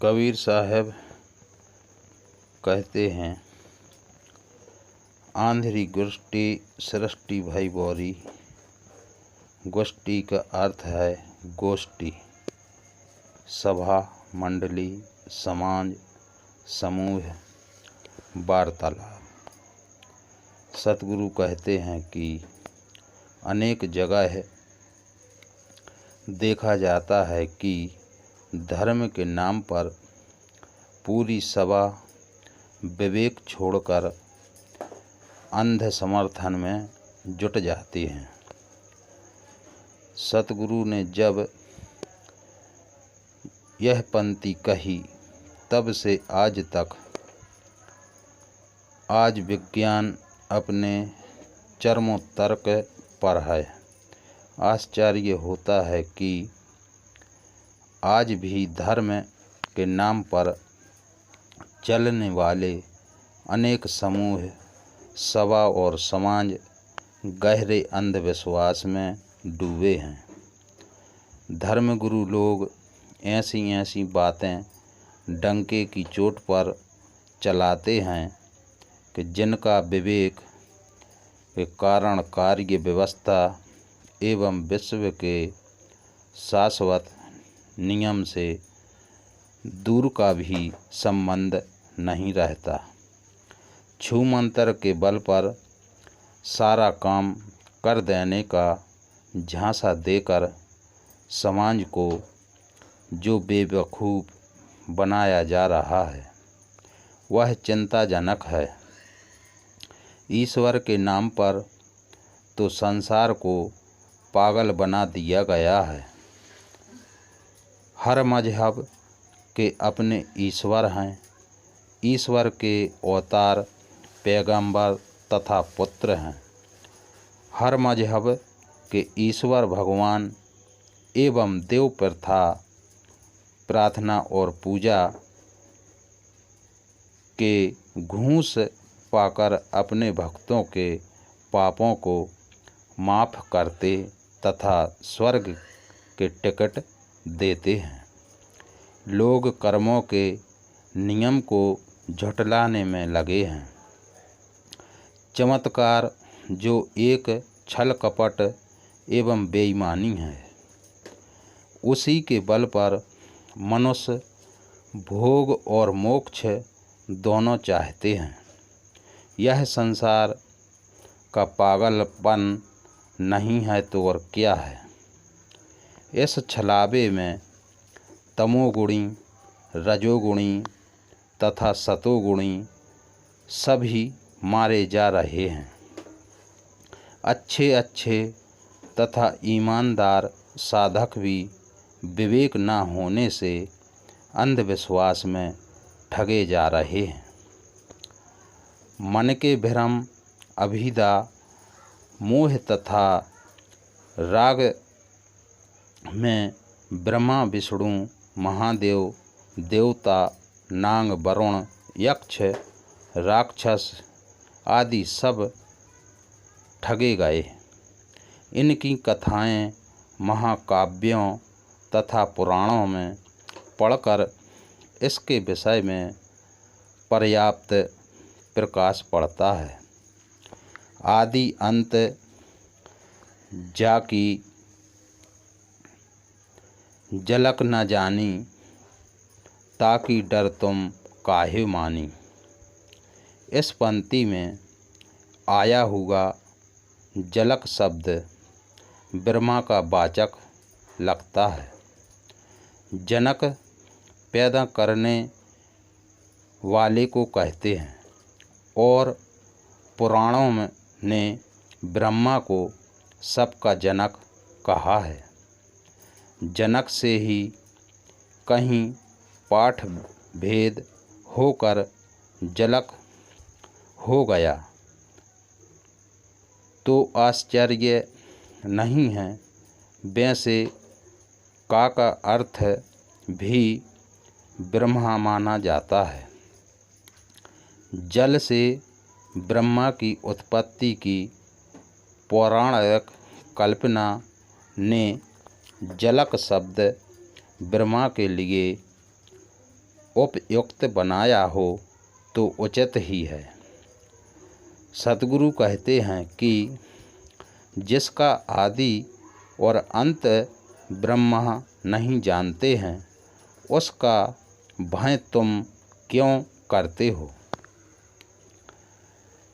कबीर साहब कहते हैं, आंधरी गुष्टी सृष्टि भई बोरी। गुष्टी का अर्थ है गोष्ठी, सभा, मंडली, समाज, समूह, वार्तालाप। सतगुरु कहते हैं कि अनेक जगह देखा जाता है कि धर्म के नाम पर पूरी सभा विवेक छोड़कर अंध समर्थन में जुट जाती है। सतगुरु ने जब यह पंक्ति कही तब से आज तक आज विज्ञान अपने चरमोत्तर्क पर है। आश्चर्य होता है कि आज भी धर्म के नाम पर चलने वाले अनेक समूह, सभा और समाज गहरे अंधविश्वास में डूबे हैं। धर्मगुरु लोग ऐसी बातें डंके की चोट पर चलाते हैं कि जिनका विवेक के कारण कार्य व्यवस्था एवं विश्व के शाश्वत नियम से दूर का भी संबंध नहीं रहता। छूमंतर के बल पर सारा काम कर देने का झांसा देकर समाज को जो बेवकूफ़ बनाया जा रहा है वह चिंताजनक है। ईश्वर के नाम पर तो संसार को पागल बना दिया गया है। हर मजहब के अपने ईश्वर हैं। ईश्वर के अवतार पैगंबर तथा पुत्र हैं। हर मजहब के ईश्वर भगवान एवं देव प्रथा प्रार्थना और पूजा के घूस पाकर अपने भक्तों के पापों को माफ़ करते तथा स्वर्ग के टिकट देते हैं। लोग कर्मों के नियम को झुठलाने में लगे हैं। चमत्कार जो एक छल कपट एवं बेईमानी है, उसी के बल पर मनुष्य भोग और मोक्ष दोनों चाहते हैं। यह संसार का पागलपन नहीं है तो और क्या है। इस छलावे में तमोगुणी, रजोगुणी तथा सतोगुणी सभी मारे जा रहे हैं। अच्छे तथा ईमानदार साधक भी विवेक न होने से अंधविश्वास में ठगे जा रहे हैं। मन के भ्रम, अभिदा, मोह तथा राग में ब्रह्मा, विष्णु, महादेव, देवता, नाग, वरुण, यक्ष, राक्षस आदि सब ठगे गए। इनकी कथाएं महाकाव्यों तथा पुराणों में पढ़कर इसके विषय में पर्याप्त प्रकाश पड़ता है। आदि अंत जाकी झलक न जानी, ताकि डर तुम काहे मानी। इस पंक्ति में आया हुआ झलक शब्द ब्रह्मा का वाचक लगता है। जनक पैदा करने वाले को कहते हैं और पुराणों ने ब्रह्मा को सबका जनक कहा है। जनक से ही कहीं पाठ भेद होकर झलक हो गया तो आश्चर्य नहीं है। वैसे का अर्थ भी ब्रह्मा माना जाता है। जल से ब्रह्मा की उत्पत्ति की पौराणिक कल्पना ने झलक शब्द ब्रह्मा के लिए उपयुक्त बनाया हो तो उचित ही है। सतगुरु कहते हैं कि जिसका आदि और अंत ब्रह्म नहीं जानते हैं, उसका भय तुम क्यों करते हो।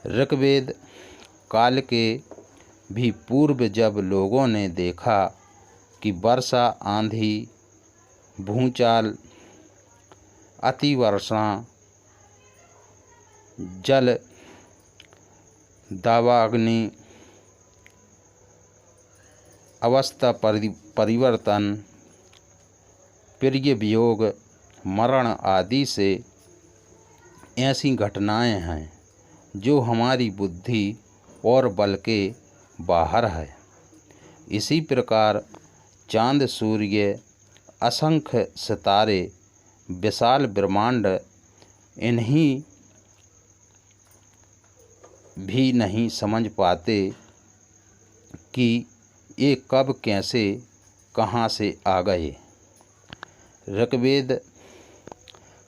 ऋग्वेद काल के भी पूर्व जब लोगों ने देखा कि वर्षा, आंधी, भूचाल, अतिवर्षा, जल दावाग्नि, अवस्था परिवर्तन, प्रिय वियोग, मरण आदि से ऐसी घटनाएं हैं जो हमारी बुद्धि और बल के बाहर है। इसी प्रकार चांद, सूर्य, असंख्य सितारे, विशाल ब्रह्मांड इन्हीं भी नहीं समझ पाते कि ये कब, कैसे, कहाँ से आ गए। ऋग्वेद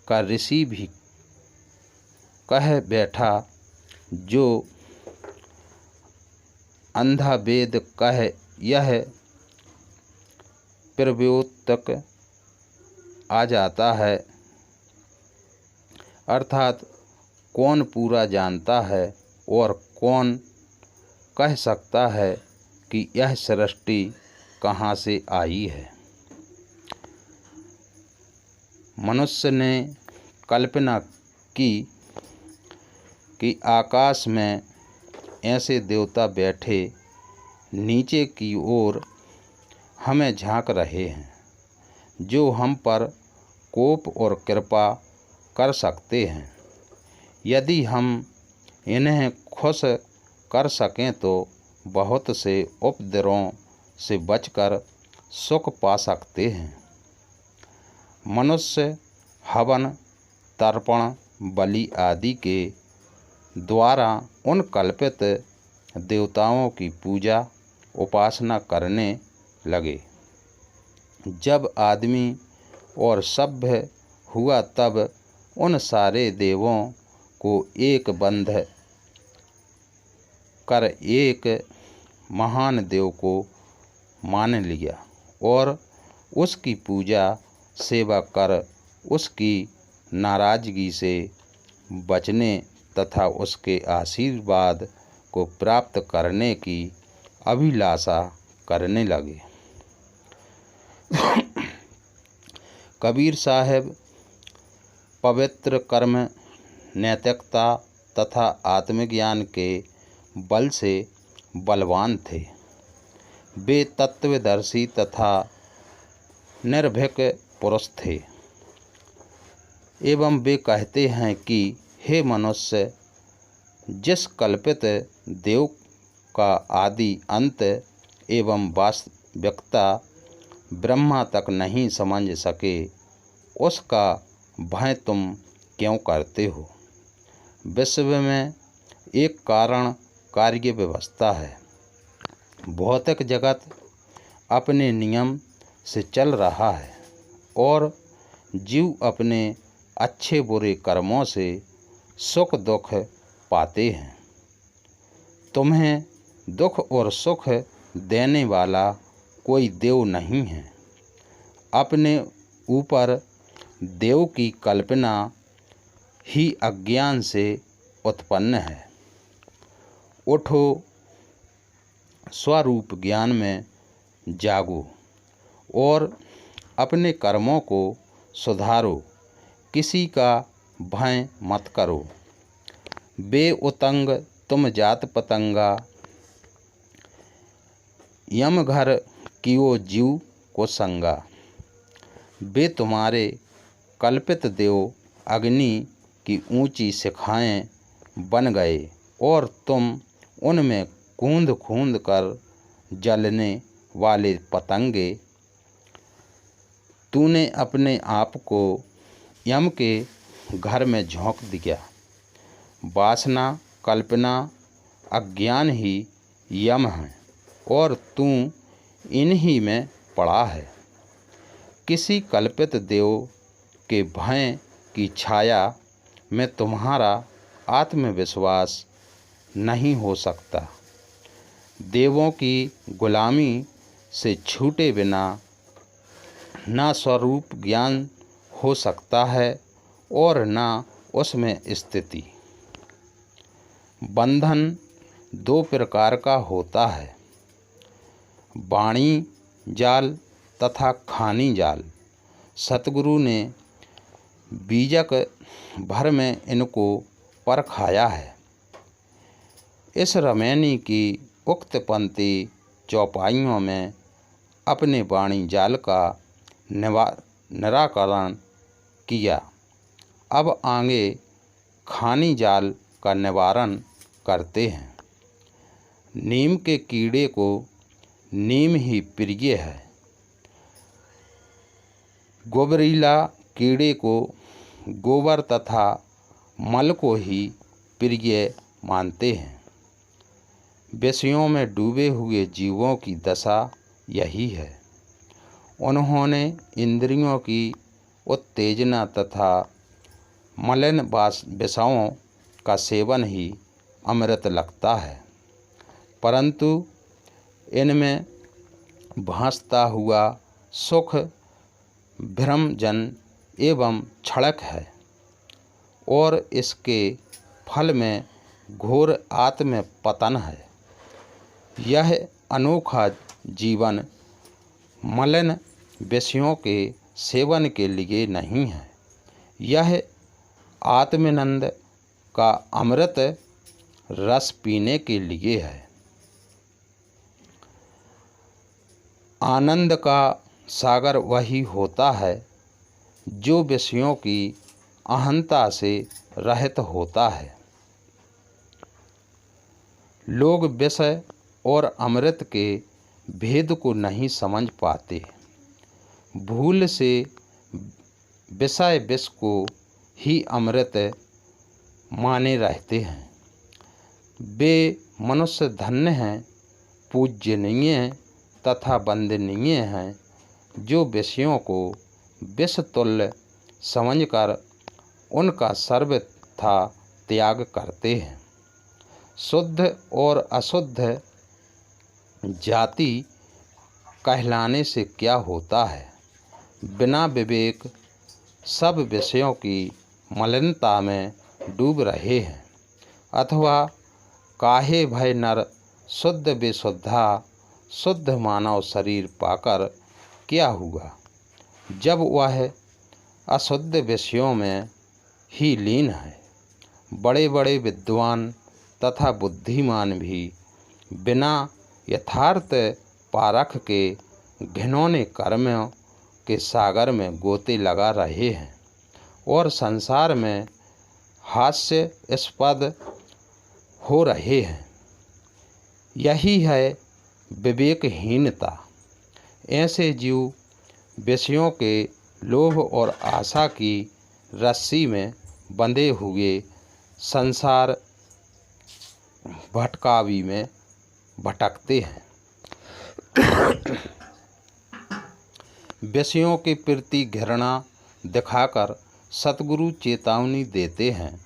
का ऋषि भी कह बैठा, जो अंधा वेद कह यह प्रव्योत तक आ जाता है। अर्थात कौन पूरा जानता है और कौन कह सकता है कि यह सृष्टि कहाँ से आई है। मनुष्य ने कल्पना की कि आकाश में ऐसे देवता बैठे नीचे की ओर हमें झांक रहे हैं, जो हम पर कोप और कृपा कर सकते हैं। यदि हम इन्हें खुश कर सकें तो बहुत से उपद्रवों से बचकर सुख पा सकते हैं। मनुष्य हवन, तर्पण, बलि आदि के द्वारा उन कल्पित देवताओं की पूजा उपासना करने लगे। जब आदमी और सभ्य हुआ तब उन सारे देवों को एक बंध कर एक महान देव को मान लिया और उसकी पूजा सेवा कर उसकी नाराजगी से बचने तथा उसके आशीर्वाद को प्राप्त करने की अभिलाषा करने लगे। कबीर साहब पवित्र कर्म, नैतिकता तथा आत्मज्ञान के बल से बलवान थे। वे तत्वदर्शी तथा निर्भीक पुरुष थे एवं वे कहते हैं कि हे मनुष्य, जिस कल्पित देव का आदि अंत एवं वास्तविकता ब्रह्मा तक नहीं समझ सके, उसका भय तुम क्यों करते हो। विश्व में एक कारण कार्य व्यवस्था है। भौतिक जगत अपने नियम से चल रहा है और जीव अपने अच्छे बुरे कर्मों से सुख दुख पाते हैं। तुम्हें दुख और सुख देने वाला कोई देव नहीं है। अपने ऊपर देव की कल्पना ही अज्ञान से उत्पन्न है। उठो, स्वरूप ज्ञान में जागो और अपने कर्मों को सुधारो। किसी का भय मत करो। बे उतंग तुम जात पतंगा, यम घर कियो जीव को संगा। वे तुम्हारे कल्पित देव अग्नि की ऊंची शिखाएं बन गए और तुम उनमें कूंद कूंद कर जलने वाले पतंगे। तूने अपने आप को यम के घर में झोंक दिया। वासना, कल्पना, अज्ञान ही यम है और तू इन्हीं में पड़ा है। किसी कल्पित देव के भय की छाया में तुम्हारा आत्मविश्वास नहीं हो सकता। देवों की गुलामी से छूटे बिना न स्वरूप ज्ञान हो सकता है और न उसमें स्थिति। बंधन दो प्रकार का होता है, वाणी जाल तथा खानी जाल। सतगुरु ने बीजक भर में इनको परखाया है। इस रमैनी की उक्त पंक्ति चौपाइयों में अपने वाणी जाल का निराकरण किया। अब आगे खानी जाल का निवारण करते हैं। नीम के कीड़े को नीम ही प्रिय है, गोबरीला कीड़े को गोबर तथा मल को ही प्रिय मानते हैं। विषयों में डूबे हुए जीवों की दशा यही है। उन्होंने इंद्रियों की उत्तेजना तथा मलिन विषयों का सेवन ही अमृत लगता है, परंतु इनमें भासता हुआ सुख भ्रमजन एवं क्षणिक है और इसके फल में घोर आत्म पतन है। यह अनोखा जीवन मलिन विषयों के सेवन के लिए नहीं है, यह आत्मानंद का अमृत रस पीने के लिए है। आनंद का सागर वही होता है जो विषयों की अहंता से रहित होता है। लोग विषय और अमृत के भेद को नहीं समझ पाते। भूल से विषय विष को ही अमृत माने रहते हैं। वे मनुष्य धन्य हैं, पूज्यनीय तथा वंदनीय हैं जो विषयों को विष तुल्य समझकर उनका सर्वथा त्याग करते हैं। शुद्ध और अशुद्ध जाति कहलाने से क्या होता है? बिना विवेक सब विषयों की मलिनता में डूब रहे हैं। अथवा काहे भय नर शुद्ध बेशुद्धा, शुद्ध मानव शरीर पाकर क्या हुआ, जब वह अशुद्ध विषयों में ही लीन है। बड़े बड़े विद्वान तथा बुद्धिमान भी बिना यथार्थ पारख के घिनौने कर्मों के सागर में गोते लगा रहे हैं और संसार में हास्यास्पद हो रहे हैं। यही है विवेकहीनता। ऐसे जीव विषयों के लोभ और आशा की रस्सी में बंधे हुए संसार भटकावी में भटकते हैं। विषयों के प्रति घृणा दिखाकर सतगुरु चेतावनी देते हैं,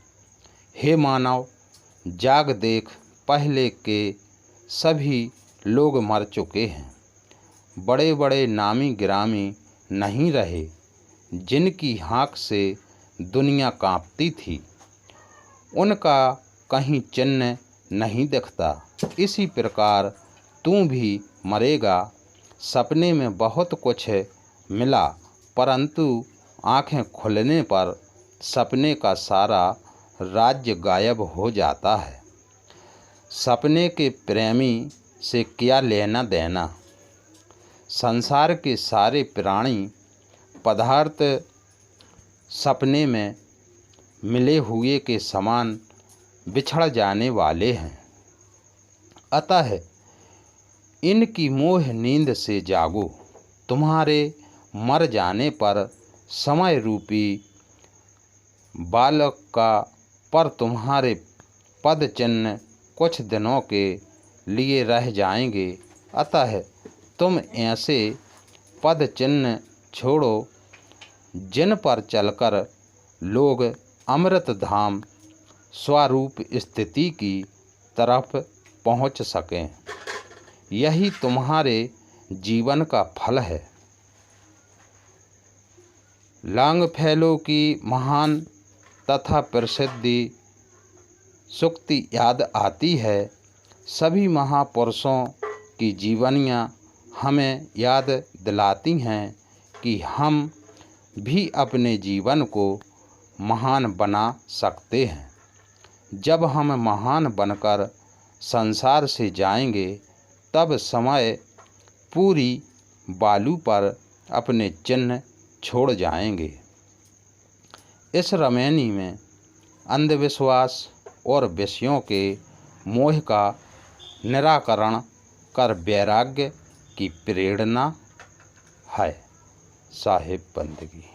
हे मानव, जाग देख, पहले के सभी लोग मर चुके हैं। बड़े बड़े नामी गिरामी नहीं रहे जिनकी हाँक से दुनिया कांपती थी, उनका कहीं चिन्ह नहीं दिखता। इसी प्रकार तू भी मरेगा। सपने में बहुत कुछ मिला, परंतु आँखें खुलने पर सपने का सारा राज्य गायब हो जाता है। सपने के प्रेमी से क्या लेना देना? संसार के सारे प्राणी पदार्थ सपने में मिले हुए के समान बिछड़ जाने वाले हैं। अतः इनकी मोह नींद से जागो। तुम्हारे मर जाने पर समय रूपी बालक का पर तुम्हारे पद चिन्ह कुछ दिनों के लिए रह जाएंगे। अतः तुम ऐसे पद चिन्ह छोड़ो जिन पर चलकर लोग अमृत धाम स्वरूप स्थिति की तरफ पहुँच सकें। यही तुम्हारे जीवन का फल है। लॉन्गफेलो की महान तथा प्रसिद्धि सूक्ति याद आती है। सभी महापुरुषों की जीवनियाँ हमें याद दिलाती हैं कि हम भी अपने जीवन को महान बना सकते हैं। जब हम महान बनकर संसार से जाएंगे, तब समय पूरी बालू पर अपने चिन्ह छोड़ जाएंगे। इस रमैनी में अंधविश्वास और विषयों के मोह का निराकरण कर वैराग्य की प्रेरणा है। साहिब बंदगी।